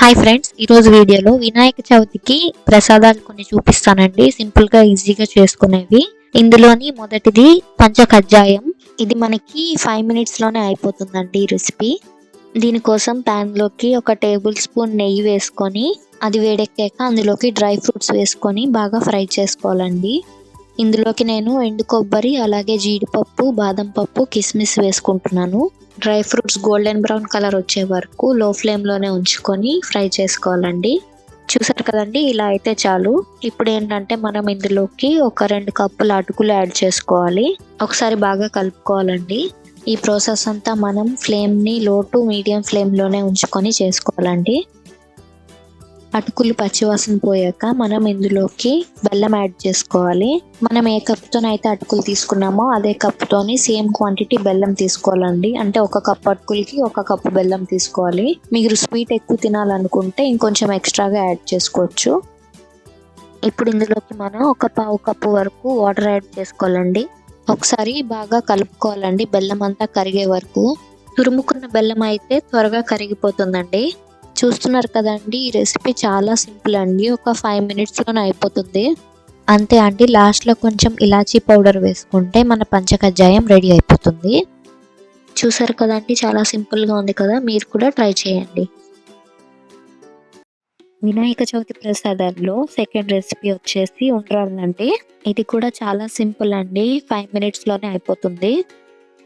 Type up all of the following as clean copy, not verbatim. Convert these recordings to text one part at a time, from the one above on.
Hi friends, ఈరోజు వీడియోలో వినాయక చవితికి ప్రసాదాలు కొన్ని చూపిస్తానండి. సింపుల్గా ఈజీగా చేసుకునేవి. ఇందులోని మొదటిది పంచకజ్జాయం. ఇది మనకి 5 మినిట్స్లోనే అయిపోతుందండి ఈ రెసిపీ. దీనికోసం ప్యాన్లోకి ఒక టేబుల్ స్పూన్ నెయ్యి వేసుకొని అది వేడెక్కాక అందులోకి డ్రై ఫ్రూట్స్ వేసుకొని బాగా ఫ్రై చేసుకోవాలండి. ఇందులోకి నేను ఎండు కొబ్బరి, అలాగే జీడిపప్పు, బాదం పప్పు, కిస్మిస్ వేసుకుంటున్నాను. Dry fruits golden brown colour వచ్చే వరకు లో ఫ్లేమ్లోనే ఉంచుకొని ఫ్రై చేసుకోవాలండి. చూసారు కదండి, ఇలా అయితే చాలు. ఇప్పుడు ఏంటంటే మనం ఇందులోకి ఒక 2 కప్పుల అటుకులు యాడ్ చేసుకోవాలి. ఒకసారి బాగా కలుపుకోవాలండి. ఈ ప్రాసెస్ అంతా మనం ఫ్లేమ్ని లో టు మీడియం ఫ్లేమ్లోనే ఉంచుకొని చేసుకోవాలండి. అటుకులు పచ్చివాసన పోయాక మనం ఇందులోకి బెల్లం యాడ్ చేసుకోవాలి. మనం ఏ కప్తోనైతే అటుకులు తీసుకున్నామో అదే కప్తోని సేమ్ క్వాంటిటీ బెల్లం తీసుకోవాలండి. అంటే 1 కప్ అటుకులకి 1 కప్పు బెల్లం తీసుకోవాలి. మీరు స్వీట్ ఎక్కువ తినాలనుకుంటే ఇంకొంచెం ఎక్స్ట్రాగా యాడ్ చేసుకోవచ్చు. ఇప్పుడు ఇందులోకి మనం 1 పావు కప్పు వరకు వాటర్ యాడ్ చేసుకోవాలండి. ఒకసారి బాగా కలుపుకోవాలండి బెల్లం అంతా కరిగే వరకు. తురుముకున్న బెల్లం అయితే త్వరగా కరిగిపోతుందండి. చూస్తున్నారు కదండి, ఈ రెసిపీ చాలా సింపుల్ అండి. ఒక 5 మినిట్స్లోనే అయిపోతుంది. అంతే అండి, లాస్ట్లో కొంచెం ఇలాచీ పౌడర్ వేసుకుంటే మన పంచకజ్జాయం రెడీ అయిపోతుంది. చూసారు కదండి, చాలా సింపుల్గా ఉంది కదా, మీరు కూడా ట్రై చేయండి. వినాయక చవితి ప్రసాదాల్లో సెకండ్ రెసిపీ వచ్చేసి ఉండ్రాళ్ళండి. ఇది కూడా చాలా సింపుల్ అండి, 5 మినిట్స్లోనే అయిపోతుంది.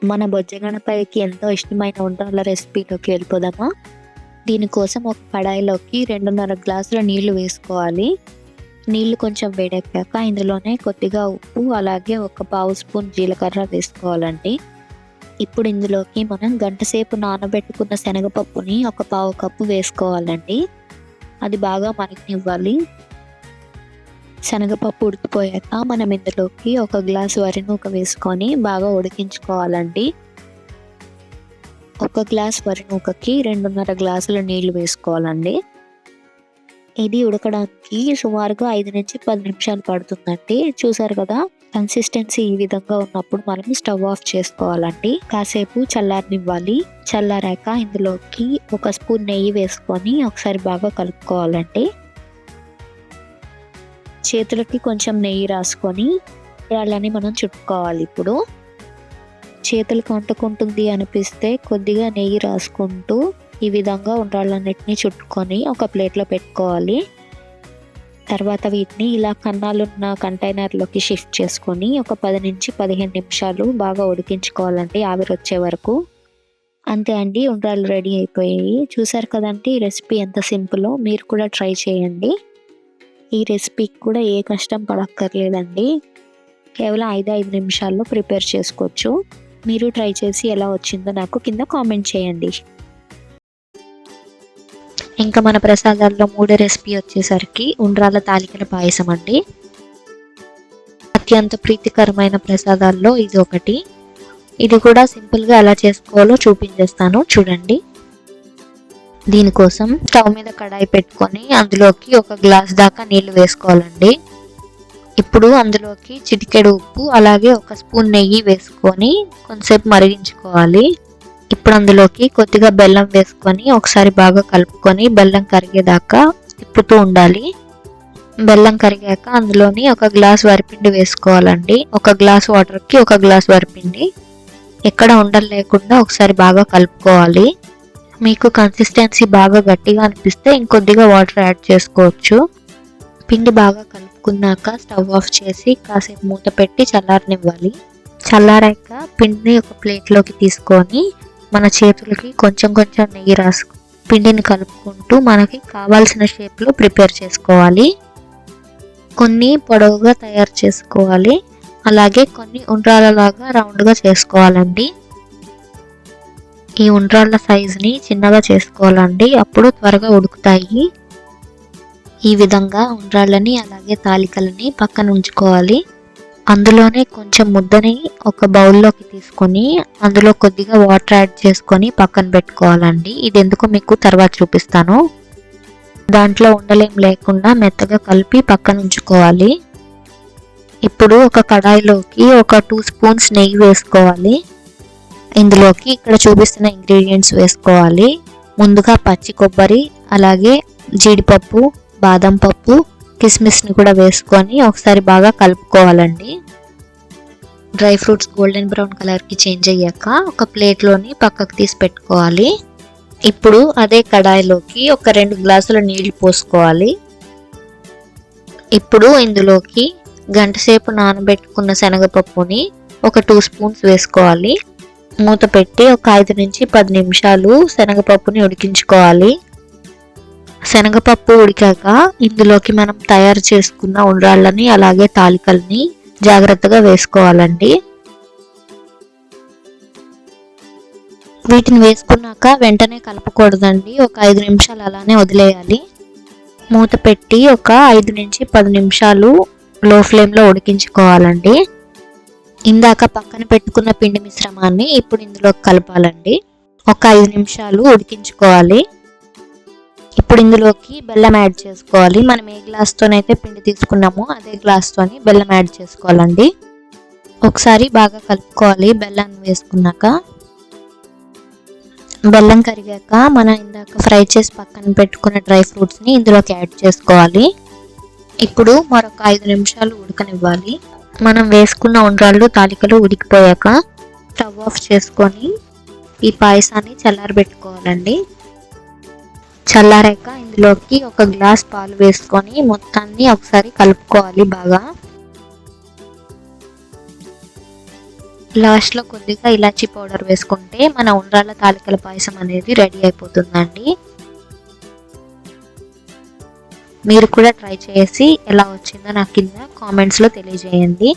మన బొజ్జగణపైకి ఎంతో ఇష్టమైన ఉండ్రాళ్ళ రెసిపీలోకి వెళ్ళిపోదామా. దీనికోసం ఒక కడాయిలోకి 2.5 గ్లాసుల నీళ్లు వేసుకోవాలి. నీళ్లు కొంచెం వేడెక్కాక ఇందులోనే కొద్దిగా ఉప్పు, అలాగే 1 పావు స్పూన్ జీలకర్ర వేసుకోవాలండి. ఇప్పుడు ఇందులోకి మనం గంటసేపు నానబెట్టుకున్న శనగపప్పుని 1 పావు కప్పు వేసుకోవాలండి. అది బాగా మరగనివ్వాలి. శనగపప్పు ఉడికిపోయాక మనం ఇందులోకి 1 గ్లాసు వరి నూక వేసుకొని బాగా ఉడికించుకోవాలండి. 1 గ్లాస్ వరి నూకకి 2.5 గ్లాసుల నీళ్లు వేసుకోవాలండి. ఇది ఉడకడానికి సుమారుగా 5 నుంచి 10 నిమిషాలు పడుతుందండి. చూసారు కదా, కన్సిస్టెన్సీ ఈ విధంగా ఉన్నప్పుడు మనం స్టవ్ ఆఫ్ చేసుకోవాలండి. కాసేపు చల్లారనివ్వాలి. చల్లారాక ఇందులోకి 1 స్పూన్ నెయ్యి వేసుకొని ఒకసారి బాగా కలుపుకోవాలండి. చేతులకి కొంచెం నెయ్యి రాసుకొని ఉండ్రాళ్ళని మనం చుట్టుకోవాలి. ఇప్పుడు చేతులకు అంటుకుంటుంది అనిపిస్తే కొద్దిగా నెయ్యి రాసుకుంటూ ఈ విధంగా ఉండ్రాళ్ళన్నిటిని చుట్టుకొని ఒక ప్లేట్లో పెట్టుకోవాలి. తర్వాత వీటిని ఇలా కన్నాలున్న కంటైనర్లోకి షిఫ్ట్ చేసుకొని ఒక 10 నుంచి 15 నిమిషాలు బాగా ఉడికించుకోవాలండి, ఆవిరి వచ్చే వరకు. అంతే అండి, ఉండ్రాళ్ళు రెడీ అయిపోయాయి. చూసారు కదండి, ఈ రెసిపీ ఎంత సింపుల్లో. మీరు కూడా ట్రై చేయండి. ఈ రెసిపీకి కూడా ఏ కష్టం పడక్కర్లేదండి. కేవలం 5 నిమిషాల్లో ప్రిపేర్ చేసుకోవచ్చు. మీరు ట్రై చేసి ఎలా వచ్చిందో నాకు కింద కామెంట్ చేయండి. ఇంకా మన ప్రసాదాల్లో 3 రెసిపీ వచ్చేసరికి ఉండ్రాళ్ళ తాలికల పాయసం అండి. అత్యంత ప్రీతికరమైన ప్రసాదాల్లో ఇది ఒకటి. ఇది కూడా సింపుల్గా ఎలా చేసుకోవాలో చూపించేస్తాను, చూడండి. దీనికోసం స్టవ్ మీద కడాయి పెట్టుకొని అందులోకి 1 గ్లాస్ దాకా నీళ్లు వేసుకోవాలండి. ఇప్పుడు అందులోకి చిటికెడు ఉప్పు, అలాగే 1 స్పూన్ నెయ్యి వేసుకొని కొంచెంసేపు మరిగించుకోవాలి. ఇప్పుడు అందులోకి కొద్దిగా బెల్లం వేసుకొని ఒకసారి బాగా కలుపుకొని బెల్లం కరిగేదాకా తిప్పుతూ ఉండాలి. బెల్లం కరిగాక అందులోని 1 గ్లాస్ వరిపిండి వేసుకోవాలండి. 1 గ్లాస్ వాటర్కి 1 గ్లాస్ వరిపిండి. ఎక్కడ ఉండలు లేకుండా ఒకసారి బాగా కలుపుకోవాలి. మీకు కన్సిస్టెన్సీ బాగా గట్టిగా అనిపిస్తే ఇంకొద్దిగా వాటర్ యాడ్ చేసుకోవచ్చు. పిండి బాగా కలుపుకున్నాక స్టవ్ ఆఫ్ చేసి కాసేపు మూత పెట్టి చల్లారనివ్వాలి. చల్లారాక పిండిని ఒక ప్లేట్లోకి తీసుకొని మన చేతులకి కొంచెం కొంచెం నెయ్యి రాసుకు పిండిని కలుపుకుంటూ మనకి కావాల్సిన షేప్లో ప్రిపేర్ చేసుకోవాలి. కొన్ని పొడవుగా తయారు చేసుకోవాలి, అలాగే కొన్ని ఉండ్రాళ్ళలాగా రౌండ్గా చేసుకోవాలండి. ఈ ఉండ్రాళ్ళ సైజుని చిన్నగా చేసుకోవాలండి, అప్పుడు త్వరగా ఉడుకుతాయి. ఈ విధంగా ఉండ్రాళ్ళని అలాగే తాలికలని పక్కన ఉంచుకోవాలి. అందులోనే కొంచెం ముద్దని ఒక బౌల్లోకి తీసుకొని అందులో కొద్దిగా వాటర్ యాడ్ చేసుకొని పక్కన పెట్టుకోవాలండి. ఇది ఎందుకో మీకు తర్వాత చూపిస్తాను. దాంట్లో ఉండలేం లేకుండా మెత్తగా కలిపి పక్కన ఉంచుకోవాలి. ఇప్పుడు ఒక కడాయిలోకి ఒక 2 స్పూన్స్ నెయ్యి వేసుకోవాలి. ఇందులోకి ఇక్కడ చూపిస్తున్న ఇంగ్రీడియంట్స్ వేసుకోవాలి. ముందుగా పచ్చి కొబ్బరి, అలాగే జీడిపప్పు, బాదం పప్పు, కిస్మిస్ని కూడా వేసుకొని ఒకసారి బాగా కలుపుకోవాలండి. డ్రై ఫ్రూట్స్ గోల్డెన్ బ్రౌన్ కలర్కి చేంజ్ అయ్యాక ఒక ప్లేట్లోని పక్కకు తీసి పెట్టుకోవాలి. ఇప్పుడు అదే కడాయిలోకి ఒక 2 గ్లాసుల నీళ్లు పోసుకోవాలి. ఇప్పుడు ఇందులోకి గంటసేపు నానబెట్టుకున్న శనగపప్పుని ఒక 2 స్పూన్స్ వేసుకోవాలి. మూత పెట్టి ఒక 5 నుంచి 10 నిమిషాలు శనగపప్పుని ఉడికించుకోవాలి. శనగపప్పు ఉడికాక ఇందులోకి మనం తయారు చేసుకున్న ఉండ్రాళ్ళని అలాగే తాలికల్ని జాగ్రత్తగా వేసుకోవాలండి. వీటిని వేసుకున్నాక వెంటనే కలపకూడదండి. ఒక 5 నిమిషాలు అలానే వదిలేయాలి. మూత పెట్టి ఒక 5 నుంచి 10 నిమిషాలు లో ఫ్లేమ్లో ఉడికించుకోవాలండి. ఇందాక పక్కన పెట్టుకున్న పిండి మిశ్రమాన్ని ఇప్పుడు ఇందులోకి కలపాలండి. ఒక 5 నిమిషాలు ఉడికించుకోవాలి. ఇప్పుడు ఇందులోకి బెల్లం యాడ్ చేసుకోవాలి. మనం ఏ గ్లాస్తోనైతే పిండి తీసుకున్నామో అదే గ్లాస్తోని బెల్లం యాడ్ చేసుకోవాలండి. ఒకసారి బాగా కలుపుకోవాలి. బెల్లాన్ని వేసుకున్నాక బెల్లం కరిగాక మనం ఇందాక ఫ్రై చేసి పక్కన పెట్టుకున్న డ్రై ఫ్రూట్స్ని ఇందులోకి యాడ్ చేసుకోవాలి. ఇప్పుడు మరొక 5 నిమిషాలు ఉడకనివ్వాలి. మనం వేసుకున్న ఉండ్రాళ్ళు తాలికలు ఉడికిపోయాక స్టవ్ ఆఫ్ చేసుకొని ఈ పాయసాన్ని చల్లారబెట్టుకోవాలండి. చల్లారాక ఇందులోకి ఒక గ్లాస్ పాలు వేసుకొని మొత్తాన్ని ఒకసారి కలుపుకోవాలి బాగా. లాస్ట్లో కొద్దిగా ఇలాచీ పౌడర్ వేసుకుంటే మన ఉండ్రాళ్ళ తాలికల పాయసం అనేది రెడీ అయిపోతుందండి. మీరు కూడా ట్రై చేసి ఎలా వచ్చిందో నాకు కింద కామెంట్స్లో తెలియజేయండి.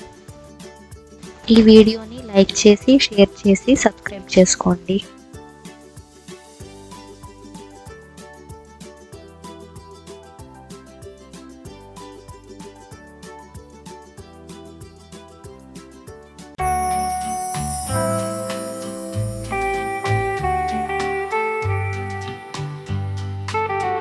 ఈ వీడియోని లైక్ చేసి షేర్ చేసి సబ్స్క్రైబ్ చేసుకోండి.